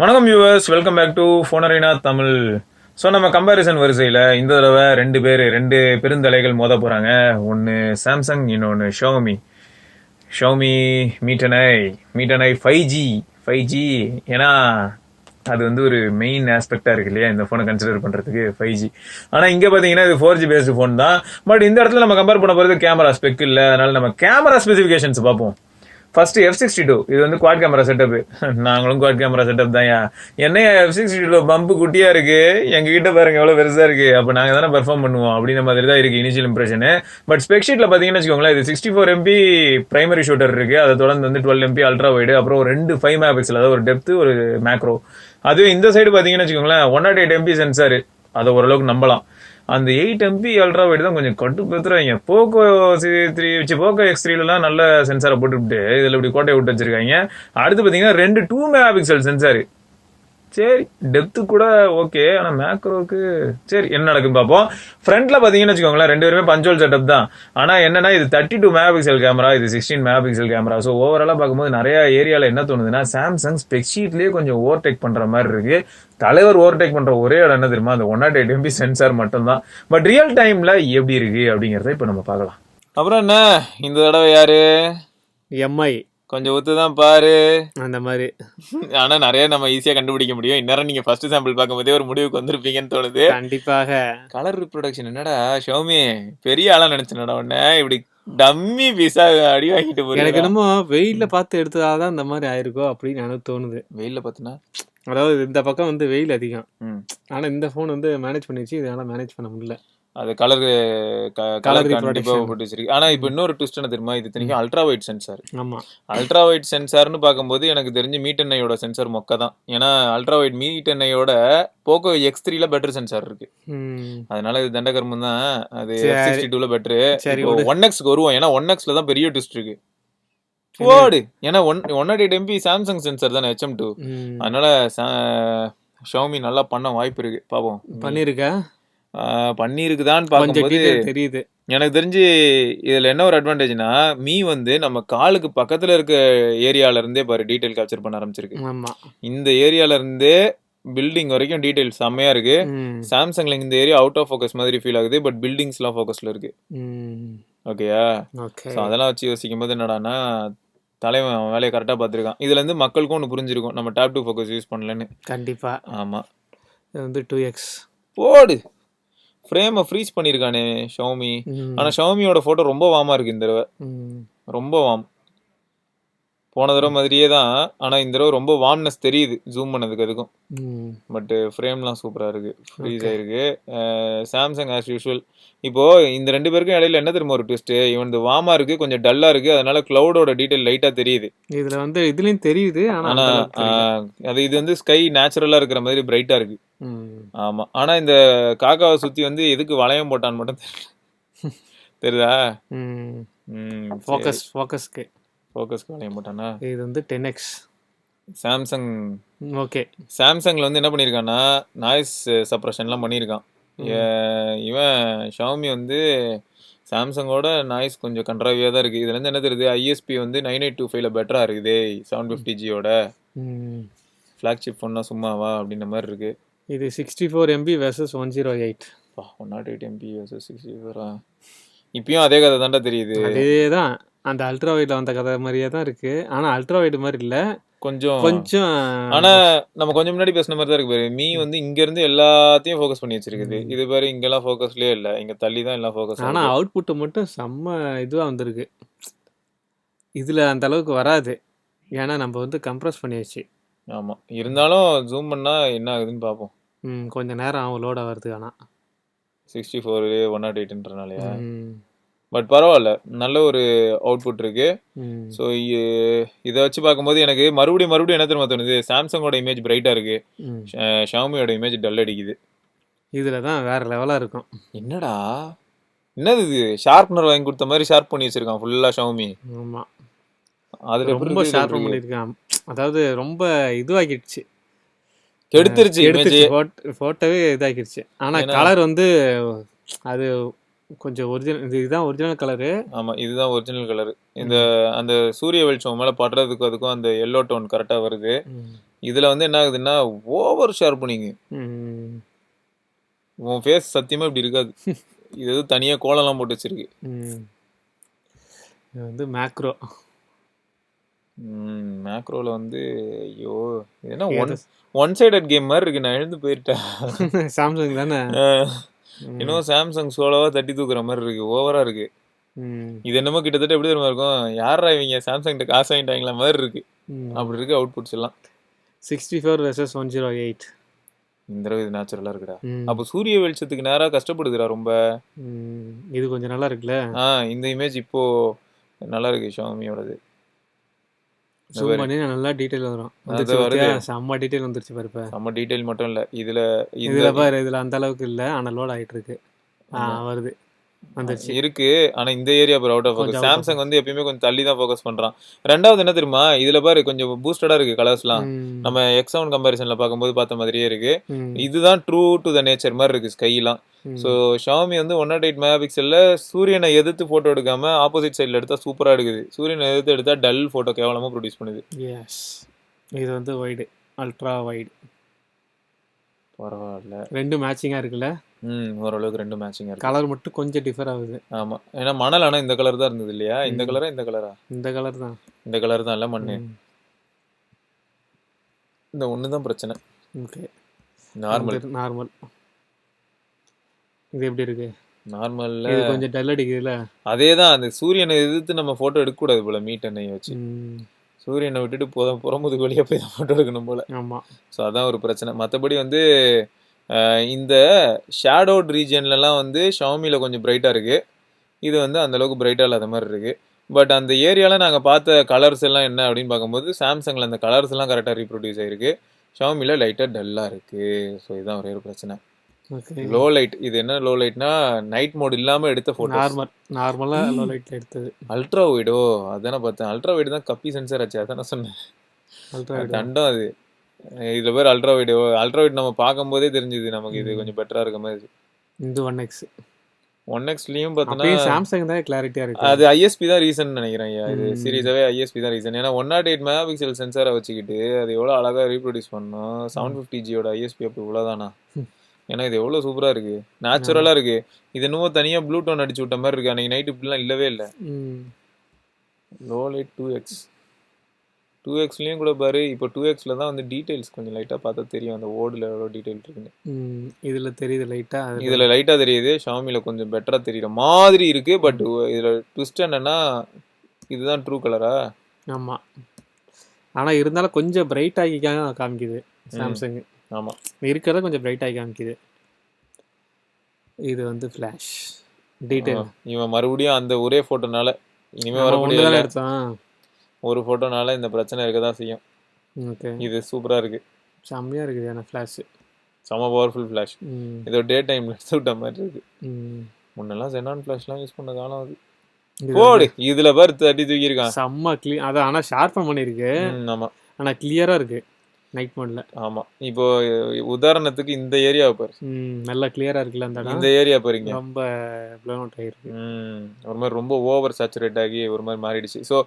வணக்கம் viewers, welcome back to Phonerina Tamil. So நம்ம comparison வரிசையில் இந்த தடவை ரெண்டு பெருந்தலைகள் மோத போகிறாங்க. ஒன்று சாம்சங், இன்னொன்று ஷாமி. Xiaomi மீட்டனை 5G. ஏன்னா அது வந்து ஒரு மெயின் ஆஸ்பெக்டாக இருக்கு இல்லையா இந்த ஃபோனை கன்சிடர் பண்ணுறதுக்கு 5G. ஆனால் இங்கே பார்த்தீங்கன்னா இது 4G பேஸ்டு ஃபோன் தான். பட் இந்த இடத்துல நம்ம கம்பேர் பண்ண போகிறது கேமரா ஸ்பெக் இல்லை. அதனால நம்ம கேமரா ஸ்பெசிஃபிகேஷன்ஸ் பார்ப்போம். ஃபர்ஸ்ட் F62 இது வந்து குவாட் கேமரா செட்டப். நாங்களும் குவாட் கேமரா செட்டப் தான். என்ன F62 பம்பு குட்டியா இருக்கு, எங்ககிட்ட பாருங்க எவ்வளவு பெருசா இருக்கு, அப்ப நாங்க தானே பெர்ஃபார்ம் பண்ணுவோம் அப்படின்ற மாதிரி தான் இருக்கு இனிஷியல் இம்ப்ரெஷன். பட் ஸ்பெக் ஷீட்ல பாத்தீங்கன்னு வச்சுக்கோங்களேன், இது 64 MP பிரைமரி ஷூட்டர் இருக்கு. அதை தொடர்ந்து வந்து 12 MP அல்ட்ரா வைடு, அப்புறம் 2 5 மெகா பிக்சல், அதாவது ஒரு டெப்த் ஒரு மேக்ரோ. அது இந்த சைடு பாத்தீங்கன்னு வச்சுக்கோங்களேன் 108 MP சென்சார், அதை ஓரளவுக்கு நம்பலாம். அந்த 8 MP அல்ட்ரா வைடு தான் கொஞ்சம் கட்டுப்படுத்துறாங்க. போக்கோ X3 நல்ல சென்சாரை போட்டுவிட்டு இதில் இப்படி கோட்டையை விட்டு வச்சிருக்காங்க. அடுத்து பார்த்தீங்கன்னா 2 மெகா பிக்சல் சென்சாரு. சரி, டெப்த்து கூட ஓகே, ஆனால் மேக்ரோவுக்கு சரி என்ன நடக்குன்னு பார்ப்போம். ஃப்ரண்ட்ல பார்த்தீங்கன்னு வச்சுக்கோங்களேன், ரெண்டு பேருமே பஞ்சோல் செட்டப் தான். ஆனால் என்னன்னா இது 32 மெகா பிக்சல் கேமரா, இது 16 மெகா பிக்சல் கேமரா. ஸோ ஓவராலாக பார்க்கும்போது நிறைய ஏரியாவில் என்ன தோணுதுன்னா சாம்சங் ஸ்பெக் ஷீட்லேயே கொஞ்சம் ஓவர்டேக் பண்ணுற மாதிரி இருக்கு. தலைவர் ஓவர்டேக் பண்ற ஒரே இடம் என்ன தெரியுமா, அந்த 108 MP சென்சார் மட்டும்தான். பட் ரியல் டைம்ல எப்படி இருக்கு அப்படிங்கறத இப்ப நம்ம பார்க்கலாம். அப்புறம் என்ன இந்த தடவை யாரு எம்ஐ கொஞ்சம் ஒத்துதான் பாரு அந்த மாதிரி. ஆனா நிறைய நம்ம ஈஸியா கண்டுபிடிக்க முடியும். இந்நேரம் நீங்க ஃபர்ஸ்ட் சாம்பிள் பார்க்கும்போதே ஒரு முடிவுக்கு வந்திருப்பீங்கன்னு தோணுது. கண்டிப்பாக. கலர் ரிப்ரொடக்ஷன் என்னடா ஷாமி பெரிய ஆளா நினைச்சேன்டா உடனே இப்படி டம்மி பீஸா அடி வாங்கிட்டு போறேன். எனக்கு என்னமோ வெயில்ல பார்த்து எடுத்ததாதான் இந்த மாதிரி ஆயிருக்கோ அப்படின்னு எனக்கு தோணுது. வெயில்ல பாத்தீங்கன்னா, அதாவது இந்த பக்கம் வந்து வெயில் அதிகம், ஆனா இந்த போன் வந்து மேனேஜ் பண்ணிச்சு, இதனால மேனேஜ் பண்ண முடியல. அது கலர் கண்டிப்பா போட்டு வச்சிருக்கு. ஆனா இப்ப இன்னொரு ட்விஸ்ட் என்ன தெரியுமா, இது தெரியும் அல்ட்ரா வைட் சென்சார். ஆமா, அல்ட்ரா வைட் சென்சார்னு பார்க்கும்போது எனக்கு தெரிஞ்சு மீ10i சென்சார் மொக்க தான். ஏன்னா அல்ட்ரா வைட் மீ10i போக்கோ X3 பெட்டர் சென்சார் இருக்கு. அதனால இது தண்டகர்மம் தான். அது F62 பெட்டரு. 1Xக்கு வருவோம், ஏன்னா 1Xல தான் பெரிய ட்விஸ்ட் இருக்கு. போடு, ஏன்னா 108 MP சாம்சங் சென்சார் தானே HM2. அதனால ஷாமி நல்லா பண்ண வாய்ப்பு இருக்கு. பாப்போம் பண்ணிருக்குதான்னு பார்க்கும்போது தெரியுது. எனக்கு தெரிஞ்சு இதுல என்ன ஒரு அட்வான்டேஜ்னா, மீ வந்து நம்ம காலுக்கு பக்கத்துல இருக்க ஏரியால இருந்தே பாரு டீடைல் கேப்சர் பண்ண ஆரம்பிச்சிருக்கு. இந்த ஏரியால இருந்தே பில்டிங் வரைக்கும் டீடைல் செம்மையா இருக்கு. சாம்சங்ல இந்த ஏரியா அவுட் ஆஃப் ஃபோக்கஸ் மாதிரி ஃபீல் ஆகுது, பட் பில்டிங்ஸ் எல்லாம் ஃபோக்கஸ்ல இருக்கு. ஓகேயா? அதெல்லாம் வச்சு யோசிக்கும் போது என்னடானா தலைவன் அவன் வேலையை கரெக்டா பார்த்துருக்கான். இதுல இருந்து மக்களுக்கும் ஒன்று புரிஞ்சிருக்கும், நம்ம டேப் டு ஃபோக்கஸ் யூஸ் பண்ணலன்னு. கண்டிப்பா. ஆமா, இது வந்து 2x போடு ஃப்ரேமை ஃப்ரீஸ் பண்ணியிருக்கானே ஷாமி. ஆனால் ஷாமியோட ஃபோட்டோ ரொம்ப வார்மாக இருக்குது இந்த தடவை. ரொம்ப வார்ம். போன தடவை மாதிரியே தான், ஆனால் இந்த தடவை ரொம்ப வார்ம்னஸ் தெரியுது ஜூம் பண்ணதுக்கு அதுக்கும். பட் ஃப்ரேம்லாம் சூப்பராக இருக்குது, ஃப்ரீஸ் ஆகிருக்கு. Samsung as usual. இப்போது இந்த ரெண்டு பேருக்கும் இடையில என்ன தெரியுமா ஒரு ட்விஸ்ட்டு, இவன் வார்மாக இருக்குது, கொஞ்சம் டல்லாக இருக்குது, அதனால க்ளவுடோட டீட்டெயில் லைட்டாக தெரியுது. இதில் வந்து இதுலேயும் தெரியுது, ஆனால் அது இது வந்து ஸ்கை நேச்சுரலாக இருக்கிற மாதிரி பிரைட்டாக இருக்குது. ஆமா, ஆனா இந்த காக்காவை சுத்தி வந்து எதுக்கு வளையம் போட்டான்னு மட்டும் தெரியுதா? ஃபோக்கஸ்க்கு வளையம் போட்டானா? இது வந்து 10x சாம்சங். ஓகே, சாம்சங்ல வந்து என்ன பண்ணிருக்கான்னா நாய்ஸ் சப்ரஷன்லாம் பண்ணியிருக்கான். இவன் ஷாமி வந்து சாம்சங்கோட நாய்ஸ் கொஞ்சம் கண்ட்ராவியாக தான் இருக்குது. இதுல இருந்து என்ன தெரியுது, ISP வந்து 9825 பெட்டரா இருக்குது 750Gயோட. ஃப்ளாக்ஷிப் ஃபோன்னா சும்மாவா அப்படின்ற மாதிரி இருக்கு. இது 64 MB versus 108. 108 MB versus 64. இப்பயும் அதே கதை தாண்டா தெரியுது. அதேதான், அந்த அல்ட்ரா வைட்ல வந்த கதை மாதிரியே தான் இருக்கு. ஆனா அல்ட்ரா வைட் மாதிரி இல்ல, கொஞ்சம் ஆனா நம்ம கொஞ்சம் முன்னாடி பேசின மாதிரி தான் இருக்கு பாரு. மீ வந்து இங்க இருந்து எல்லாத்தையும் ஃபோக்கஸ் பண்ணி வச்சிருக்குது. இது பாரு, இங்கெல்லாம் ஃபோக்கஸ்லயே இல்ல, இங்க தள்ளி தான் எல்லாம் ஃபோக்கஸ். ஆனா அவுட்புட் மட்டும் செம்ம இதுவா வந்திருக்கு. இதுல அந்த அளவுக்கு வராது, ஏன்னா நம்ம வந்து கம்ப்ரஸ் பண்ணியாச்சு. ஆமா, இருந்தாலும் ஜூம் பண்ணா என்ன ஆகுதுன்னு பார்ப்போம். கொஞ்சம் நேரம் ஆகும் லோட் ஆகிறதுக்கு. ஆனால் 64 108ன்றனாலயா? பட் பரவாயில்ல, நல்ல ஒரு அவுட்புட் இருக்கு. ஸோ இதை வச்சு பார்க்கும்போது எனக்கு மறுபடியும் என்ன தெரியுமா தோணுது, சாம்சங்கோட இமேஜ் பிரைட்டா இருக்கு, ஷாமியோட இமேஜ் டல் அடிக்குது. இதுல தான் வேற லெவலா இருக்கும். என்னடா என்னது இது, ஷார்ப்னர் வாங்கி கொடுத்த மாதிரி ஷார்ப் பண்ணி வச்சிருக்கான் ஃபுல்லா ஷாமி. ஆமா, அது ரொம்ப ஷார்ப் பண்ணிருக்கான். அதாவது ரொம்ப இதுவாகிடுச்சு, எடுத்துருச்சு போட்டோவே இதாகிடுச்சு. ஆனா கலர் வந்து அது கொஞ்சம் ஒரிஜினல் இதுதான் ஒரிஜினல் கலரு. ஆமா இதுதான் ஒரிஜினல் கலர். இந்த அந்த சூரிய வெளிச்சம் மேல படுறதுக்கும் அதுக்கும் அந்த எல்லோ டோன் கரெக்டா வருது. இதுல வந்து என்ன ஆகுதுன்னா ஓவர் ஷார்ப்பனிங். உன் ஃபேஸ் சத்தியமா இப்படி இருக்காது. இது எதுவும் தனியா கோலம்லாம் போட்டு வச்சிருக்கு. இது வந்து மேக்ரோ. மேக்ரோல வந்து ஐயோ இது என்ன ஒன் சைடட் கேம் மாதிரி இருக்கு. நான் எழுந்து போயிட்டேன். சாம்சங் தானே. இன்னும் சாம்சங் சோலோவா தட்டி தூக்குற மாதிரி இருக்கு. ஓவரா இருக்கு. இது என்னமோ கிட்டத்தட்ட எப்படி தெரியுமா இருக்கும், யாரா இவங்க சாம்சங் காசு வாங்கிட்டாங்களா மாதிரி இருக்கு. அப்படி இருக்கு அவுட்புட்ஸ் எல்லாம். 64 vs 108. இந்த தடவை இது நேச்சுரலா இருக்குடா. அப்போ சூரிய வெளிச்சத்துக்கு நேரா கஷ்டப்படுதுடா ரொம்ப. இது கொஞ்சம் நல்லா இருக்குல்ல. இந்த இமேஜ் இப்போ நல்லா இருக்கு ஷாமியோடது. ஜூம் பண்ணி நல்லா டீடைல் வரும். வந்துருச்சு, செம்ம டீடைல் வந்துருச்சு பாரு. செம்ம டீடைல் மட்டும் இல்ல, இதுல பாரு, இதுல அந்த அளவுக்கு இல்ல, ஆனா லோட் ஆயிட்டு இருக்கு. வருது, வந்துருச்சு இருக்கு. ஆனா இந்த ஏரியா பாரு அவுட் ஆஃப் ஃபோக்கஸ். சாம்சங் வந்து எப்பயுமே கொஞ்சம் தள்ளி தான் ஃபோக்கஸ் பண்றான். ரெண்டாவது என்ன தெரியுமா, இதுல பாரு கொஞ்சம் பூஸ்டடா இருக்கு கலர்ஸ்லாம். நம்ம X7 கம்பேரிசன்ல பார்க்கும்போது பார்த்த மாதிரியே இருக்கு. இதுதான் ட்ரூ டு த நேச்சர் மாதிரி இருக்கு ஸ்கைலாம். ஸோ ஷாமி வந்து 108 மெகா பிக்சல்ல சூரியனை எதிர்த்து போட்டோ எடுக்காம ஆப்போசிட் சைட்ல எடுத்தா சூப்பரா எடுக்குது. சூரியனை எதிர்த்து எடுத்தா டல் போட்டோ கேவலமா ப்ரொடியூஸ் பண்ணுது. இது வந்து வைடு, அல்ட்ரா வைடு. பரவாயில்ல, ரெண்டு மேட்சிங்கா இருக்குல்ல. ஓரளவுக்கு ரெண்டு மேட்சிங்கா இருக்கு. கலர் மட்டும் கொஞ்சம் டிஃபர் ஆகுது. ஆமா, ஏன்னா மணல் ஆனா இந்த கலர் தான் இருந்தது இல்லையா. இந்த கலரா இந்த கலரா? இந்த கலர் தான். இந்த கலர் தான் இல்ல மண்ணு. இந்த ஒண்ணு தான் பிரச்சனை. Okay, normal. இது எப்படி இருக்கு? நார்மல்ல இது கொஞ்சம் டல் அடிக்குதுல. அதேதான், அந்த சூரியனை எதிர்த்து நம்ம போட்டோ எடுக்க கூடாது போல. மீட் எண்ணெய் வச்சு சூரியனை விட்டுட்டு புறமுதுகு வழியா போய் தான் போட்டோ எடுக்கணும் போல. ஆமா, ஸோ அதான் ஒரு பிரச்சனை. மற்றபடி வந்து இந்த ஷேடோட் ரீஜன்லலாம் வந்து ஷாமியில் கொஞ்சம் பிரைட்டாக இருக்குது. இது வந்து அந்தளவுக்கு பிரைட்டாக இல்லாத மாதிரி இருக்குது. பட் அந்த ஏரியாவில் நாங்கள் பார்த்த கலர்ஸ் எல்லாம் என்ன அப்படின்னு பார்க்கும்போது சாம்சங்கில் அந்த கலர்ஸ் எல்லாம் கரெக்டாக ரீப்ரொடியூஸ் ஆகிருக்கு. ஷாமியில் லைட்டாக டல்லாக இருக்குது. ஸோ இதுதான் ஒரே ஒரு பிரச்சனை. Low light. இது என்ன லோ லைட்னா நைட் மோட் இல்லாமல் எடுத்த ஃபோட்டோ. நார்மலாக லோ லைட்டில் எடுத்தது. அல்ட்ரா வைடோ அதானே பார்த்தேன். அல்ட்ரா வைடு தான் கப்பி சென்சர் ஆச்சு. அதானே சொன்னேன். தண்டம் அது. இதுல பேர் அல்ட்ரா வைட் நம்ம பார்க்கும்போதே தெரிஞ்சுது நமக்கு இது கொஞ்சம் பெட்டரா இருக்க மாதிரி. இந்த 1Xலயும் பார்த்தோன்னா சாம்சங் தான் கிளாரிட்டியா இருக்கு. அது ISP தான் ரீசன் நினைக்கிறேன். இது சீரியஸாவே ISP தான் ரீசன். ஏன்னா 108 மெகா பிக்சல் சென்சாரை வச்சுக்கிட்டு அது எவ்வளோ அழகா ரீப்ரொடியூஸ் பண்ணோம். 750Gயோட ISP அப்போ இவ்வளோதானா? ஏன்னா இது எவ்வளோ சூப்பரா இருக்கு, நேச்சுரலா இருக்கு. இது இன்னும் தனியா ப்ளூ டோன் அடிச்சு விட்ட மாதிரி இருக்கு. அன்னைக்கு நைட் இப்படிலாம் இல்லவே இல்லை. லோ லைட் 2Xலயும் கூட பாரு. இப்போ 2Xல தான் வந்து டீடைல்ஸ் கொஞ்சம் லைட்டா பார்த்தா தெரியும், அந்த ஓடுல எவ்வளோ டீடைல் இருக்குன்னு. இதுல தெரியுது லைட்டா. இதுல லைட்டா தெரியுது. ஷாமில கொஞ்சம் பெட்டரா தெரியுற மாதிரி இருக்கு. பட் இதுல ட்விஸ்ட் என்னன்னா இதுதான் ட்ரூ கலரா? ஆமா, ஆனா இருந்தாலும் கொஞ்சம் பிரைட் ஆகி காமிக்குது சாம்சங். ஆமா, இருக்கிறத கொஞ்சம் பிரைட் ஆகி காமிக்குது. இது வந்து ஃபிளாஷ் டீடைல். இவன் மறுபடியும் அந்த ஒரே போட்டோனால இனிமே வரக்கூடிய எடுத்தான் ஒரு போட்டோனால இந்த பிரச்சனை இருக்கதான் செய்யும். ஓகே, இது சூப்பரா இருக்கு, செம்மையா இருக்குது. ஆனா ஃபிளாஷ் செம பவர்ஃபுல் ஃபிளாஷ். இதோ டே டைம்ல எடுத்து விட்ட மாதிரி இருக்கு. முன்னெல்லாம் ஜெனான் ஃபிளாஷ்லாம் யூஸ் பண்ண காலம் அது. போடு, இதுல பாரு தட்டி தூக்கி இருக்கான். செம்ம கிளியர். அதான், ஆனா ஷார்ப்பா பண்ணிருக்கு. ஆமா, ஆனா கிளியரா இருக்கு நைட் மோட்ல. ஆமா, இப்போ உதாரணத்துக்கு இந்த ஏரியா பாரு, நல்லா கிளியரா இருக்குல்ல. அந்த இந்த ஏரியா பாருங்க, ரொம்ப ப்ளோன் அவுட் ஆயிருக்கு. ஒரு மாதிரி ரொம்ப ஓவர் சேச்சுரேட் ஆகி ஒரு மாதிரி மாறிடுச்சு. ஸோ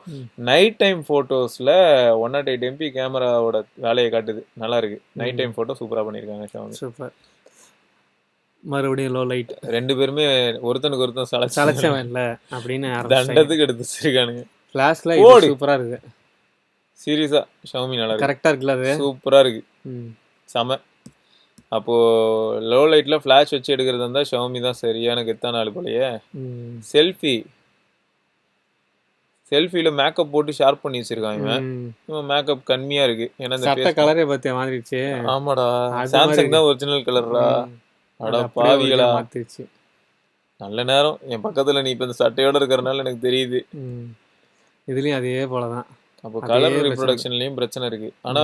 நைட் டைம் போட்டோஸ்ல 108 MP கேமராவோட வேலையை காட்டுது. நல்லா இருக்கு. நைட் டைம் போட்டோ சூப்பரா பண்ணிருக்காங்க ஷாமி. சூப்பர். மறுபடியும் லோ லைட். ரெண்டு பேருமே ஒருத்தனுக்கு ஒருத்தன் சலச்சவன் இல்ல அப்படின்னு தண்டத்துக்கு எடுத்து வச்சிருக்கானுங்க. ஃபிளாஷ்ல சூப்பரா இருக்கு. சீரியஸா ஷாமி நல்லா இருக்கு. கரெக்டா இருக்குல்ல, அது சூப்பரா இருக்கு, செம. அப்போ லோ லைட்ல ஃபிளாஷ் வச்சு எடுக்கிறது இருந்தா ஷாமி தான் சரியான கெத்தான ஆளு போலயே. செல்ஃபில மேக்கப் போட்டு ஷார்ப் பண்ணி வச்சிருக்காங்க. இவன் மேக்கப் கம்மியா இருக்கு. ஏன்னா இந்த கலரே பத்தியா மாறிடுச்சு. ஆமாடா, சாம்சங் தான் ஒரிஜினல் கலர்ரா. அட பாவிகளா, மாத்திடுச்சு. நல்ல நேரம் என் பக்கத்துல நீ இப்ப இந்த சட்டையோட இருக்கறனால எனக்கு தெரியுது. இதுலயும் அதே போலதான். அப்போ கலர் ரீப்ரொடக்ஷன்லயும் பிரச்சனை இருக்கு. ஆனா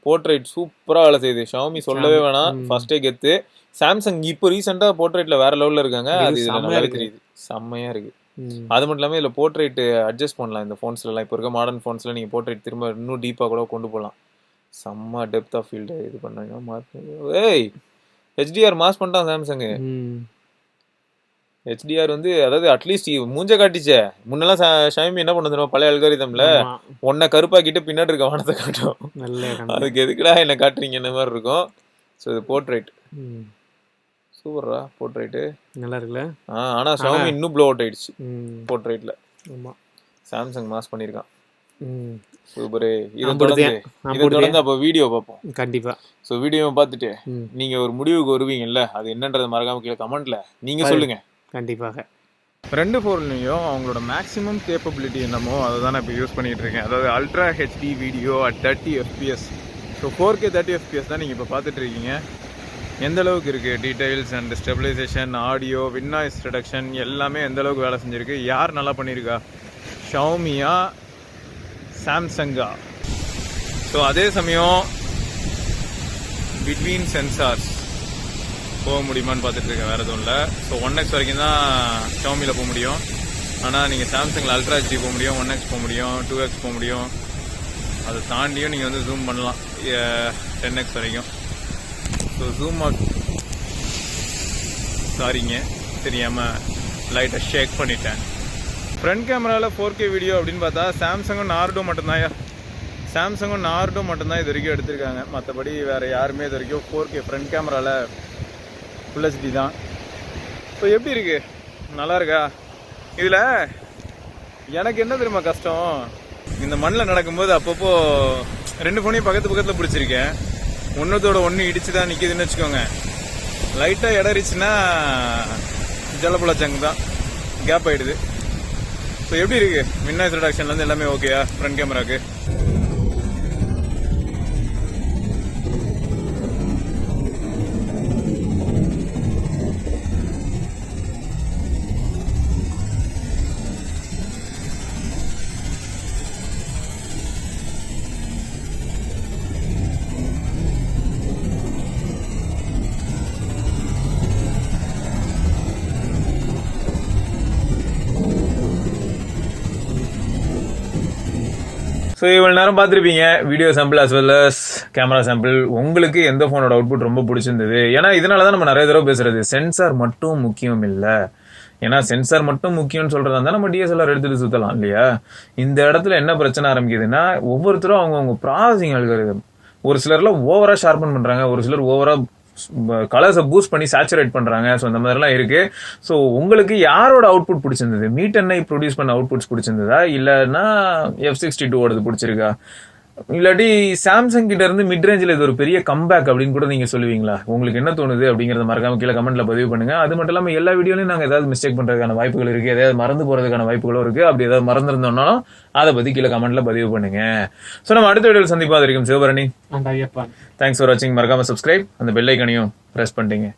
போர்ட்ரைட் சூப்பரா வேலை செய்யுது. ஷாமி சொல்லவே வேணாம், ஃபர்ஸ்டே கெத்து. சாம்சங் இப்போ ரீசெண்டா போர்ட்ரைட்ல வேற லெவல்ல இருக்காங்க. அது இதுல நல்லாவே தெரியுது, செம்மையா இருக்கு. அது மட்டும் இல்லாம இதுல போர்ட்ரைட் அட்ஜஸ்ட் பண்ணலாம் இந்த போன்ஸ்ல எல்லாம். இப்போ இருக்க மாடர்ன் போன்ஸ்ல நீங்க போர்ட்ரைட் திரும்ப இன்னும் டீப்பா கூட கொண்டு போகலாம். செம்ம டெப்த் ஆஃப் ஃபீல்டு இது பண்ணாங்க. ஏய், HDR மாஸ் பண்ணிட்டான் சாம்சங். ஹெச்டிஆர் வந்து அதாவது அட்லீஸ்ட் மூஞ்ச காட்டிச்சே. முன்னெல்லாம் ஷாமி என்ன பண்ண தெரியுமா பழைய அல்காரிதம்ல ஆமா ஒன்ன கருப்பாக்கிட்டு பின்னாடி இருக்க வானத்தை காட்டும். நல்ல இடம் அதுக்கு எதுக்குடா என்ன காட்டுறீங்க இந்த மாதிரி இருக்கும். ஸோ இது போர்ட்ரேட் சூப்பரா போர்ட்ரேட்டு நல்லா இருக்குல்ல. ஆனா ஷாமி இன்னும் ப்ளோ அவுட் ஆயிடுச்சு ம் போர்ட்ரேட்ல. ஆமா சாம்சங் மாஸ் பண்ணியிருக்கான். ம் சூப்பரு. இதை நான் தொடர்ந்து போடுதேன் அப்போ வீடியோ பார்ப்போம். கண்டிப்பா. ஸோ வீடியோவை பார்த்துட்டு ம் நீங்க ஒரு முடிவுக்கு வருவீங்கல்ல, அது என்னன்றது மறக்காம கீழே கமெண்ட்ல நீங்க சொல்லுங்க. கண்டிப்பாக. ரெண்டு ஃபோன்லையும் அவங்களோட மேக்ஸிமம் கேப்பபிலிட்டி என்னமோ அதை தான் நான் இப்போ யூஸ் பண்ணிகிட்டு இருக்கேன். அதாவது ultra HD video at 30 FPS. So 4K 30 FPS தான் நீங்கள் இப்போ பார்த்துட்டு இருக்கீங்க. எந்த அளவுக்கு இருக்குது details and stabilisation, audio, wind noise reduction எல்லாமே எந்த அளவுக்கு வேலை செஞ்சுருக்கு, யார் நல்லா பண்ணியிருக்கா, ஷாமியா சாம்சங்கா. ஸோ அதே சமயம் பிட்வீன் சென்சார்ஸ் போக முடியுமான்னு பார்த்துட்டு இருக்கேன், வேறு எதுவும் இல்லை. ஸோ 1x வரைக்கும் தான் ஷாமியில் போக முடியும். ஆனால் நீங்கள் சாம்சங்கில் அல்ட்ரா ஹெச்டி போக முடியும், 1x போக முடியும், 2x போக முடியும். அதை தாண்டியும் நீங்கள் வந்து ஜூம் பண்ணலாம் 10x வரைக்கும். ஸோ ஜூம் அவுட் சாரிங்க தெரியாமல் லைட்டாக ஷேக் பண்ணிட்டேன். ஃப்ரண்ட் கேமராவில் 4K வீடியோ அப்படின்னு பார்த்தா சாம்சங்கும் நார்டோ மட்டும்தான் இது வரைக்கும் எடுத்திருக்காங்க. மற்றபடி வேறு யாருமே இது வரைக்கும் 4K ஃப்ரண்ட் கேமராவில் ஃபுல் ஹெச்டி தான். ஸோ எப்படி இருக்குது, நல்லா இருக்கா? இதில் எனக்கு என்ன தெரியுமா கஷ்டம், இந்த மண்ணில் நடக்கும்போது அப்பப்போ ரெண்டு ஃபோனையும் பக்கத்தில் பிடிச்சிருக்கேன். ஒன்றத்தோட ஒன்று இடிச்சு தான் நிற்கிதுன்னு வச்சுக்கோங்க. லைட்டாக இடறிச்சுன்னா ஜலப்பழச்சங்கு தான், கேப் ஆகிடுது. ஸோ எப்படி இருக்குது வின் நாய்ஸ் ரிடக்ஷன்லேருந்து எல்லாமே ஓகேயா ஃப்ரண்ட் கேமராவுக்கு? ஸோ இவ்வளோ நேரம் பார்த்துருப்பீங்க video sample as well as camera sample. உங்களுக்கு எந்த ஃபோனோட அவுட்புட் ரொம்ப பிடிச்சிருந்தது? ஏன்னா இதனால தான் நம்ம நிறைய தடவை பேசுறது, சென்சார் மட்டும் முக்கியம் இல்லை. ஏன்னா சென்சார் மட்டும் முக்கியம்னு சொல்றதா இருந்தால் நம்ம டிஎஸ்எல்ஆர் எடுத்துட்டு சுற்றலாம் இல்லையா? இந்த இடத்துல என்ன பிரச்சனை ஆரம்பிக்குதுன்னா, ஒவ்வொருத்தரும் அவங்கவுங்க ப்ராசஸிங் அல்காரிதம், ஒரு சிலர்லாம் ஓவராக ஷார்பன் பண்ணுறாங்க, ஒரு சிலர் ஓவராக கலர்ஸை பூஸ்ட் பண்ணி சேச்சுரேட் பண்ணுறாங்க. ஸோ இந்த மாதிரிலாம் இருக்குது. ஸோ உங்களுக்கு யாரோட அவுட்புட் பிடிச்சிருந்தது? மீட் அண்ட் ப்ரொடியூஸ் பண்ண அவுட்புட்ஸ் பிடிச்சிருந்ததா, இல்லைன்னா F62 பிடிச்சிருக்கா, இல்லாட்டி சாம்சங் கிட்ட இருந்து மிட் ரேஞ்சில் இது ஒரு பெரிய கம்பேக் அப்படின்னு கூட நீங்கள் சொல்லுவீங்களா? உங்களுக்கு என்ன தோணுது அப்படிங்கிறத மறக்காம கீழே கமெண்ட்ல பதிவு பண்ணுங்க. அது மட்டும் இல்லாமல் எல்லா வீடியோலையும் நாங்கள் ஏதாவது மிஸ்டேக் பண்ணுறதுக்கான வாய்ப்புகள் இருக்குது, எதாவது மறந்து போகிறதுக்கான வாய்ப்புகளும் இருக்குது. அப்படி ஏதாவது மறந்துருந்தோம்னாலும் அதை பற்றி கீழே கமெண்ட்ல பதிவு பண்ணுங்க. ஸோ நம்ம அடுத்த வீடியோவில் சந்திப்பா. அது வரைக்கும் சிவபரணி, தேங்க்ஸ் ஃபார் வாட்சிங். மறக்காம சப்ஸ்கிரைப், அந்த பெல் ஐக்கனையும் ப்ரெஸ் பண்ணிட்டீங்க.